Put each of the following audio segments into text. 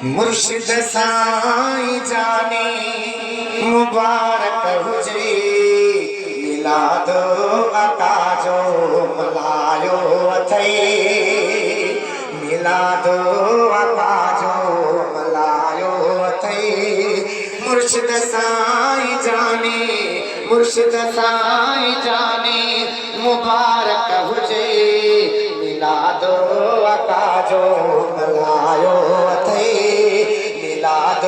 मुर्शिद साईं जाने मुबारक हुजे मिलाद आका जो मल्हायो अथई मिलाद आका जो मल्हायो अथई मुर्शिद साईं जाने मुबारक हुजे मिलाद आका जो मल्हायो अथई मिलाद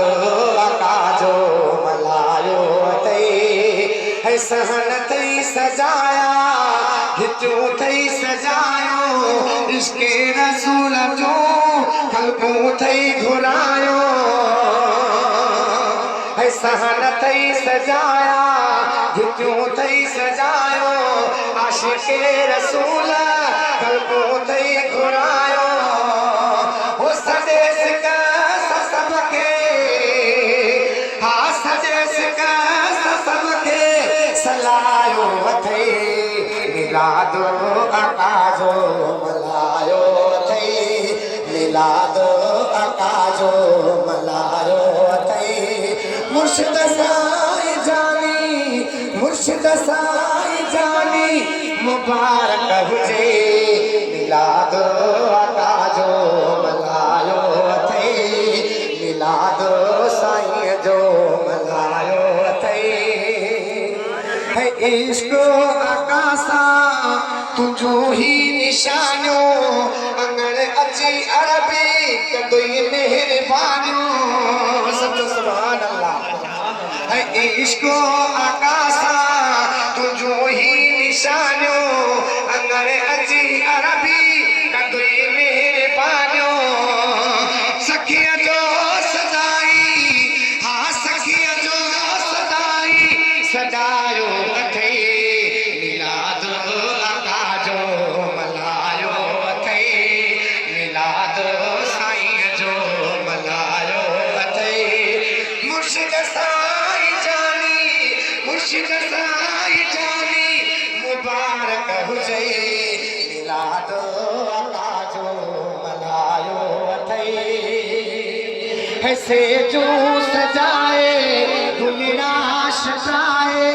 आका जो मल्हायो अथई है सहन थई सजाया हिचो थई सजायो इश्क़े रसूल जो खलको थई घुरायो है सहन थई सजाया हिचो थई सजायो आशिक़े रसूल खलको थई घुरायो हो सजे सिका सबके हा सजे सिका सबके सलायो अथई मिलाद आका जो मल्हायो अथई मिलाद आका जो मल्हायो अथई मुर्शिद साईं जानी मुबारक हुजे मिलाद आका जो मल्हायो अथई मिलाद साईं जो मल्हायो अथई है इश्क़ आका सां तुझो ही निशानियो अंगड़ अची अरबी कदुई मेहरबानियो सचो सुभान अल्लाह है इश्क़ आका सां तुझो ही निशानियो अंगड़ अची अरबी कदुई मेहरबानियो सखिया जो सदाई हा सखिया जो सदाई सदायो अथई मिलाद आका जो मल्हायो अथई मिलाद साईं जो मल्हायो अथई मुर्शिद साईं जानी मुबारक हुजे मिलाद आका जो मल्हायो अथई है से जो सजाए गुलनाश जाए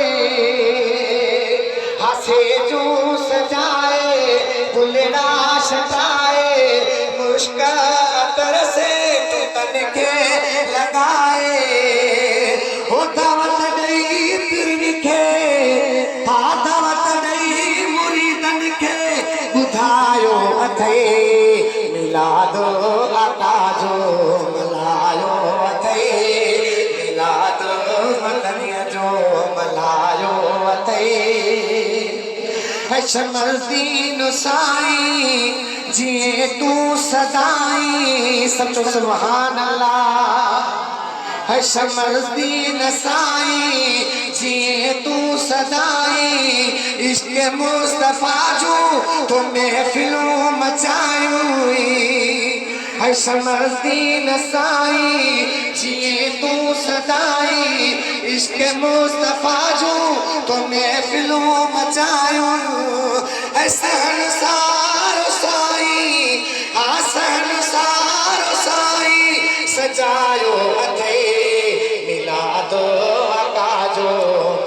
हसे जो सजाए गुलनाश जाए मुश्क अतर से तन के लगाए हो दावत नहीं पीर के हा दावत नहीं मुरीदन के बुधायो अथई मिलाद आका जो मल्हायो अथई मिलाद मदनिया जो मल्हायो अथई है शमर्दीन साईं जिए तू सदाई सचो सुभान अल्लाह है शमर्दीन साईं जिए तू सदाई इश्क़ मुस्तफा जो तो महफिलों मचायूं है शमर्दीन साईं जिए तू सदाई इश्क़ मुस्तफा जो तो महफिलों मचायूं है सहनसार साईं सहनसार साईं सजायो अथई मिलाद आका जो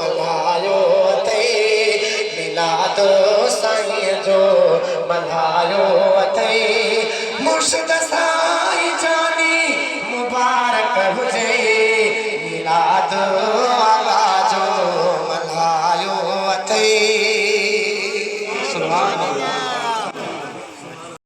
मल्हायो अथई मिलाद साईं जो मल्हायो अथई मुर्शिद साईं जानी मुबारक हुजे मिलाद आका जो मल्हायो अथई सुभान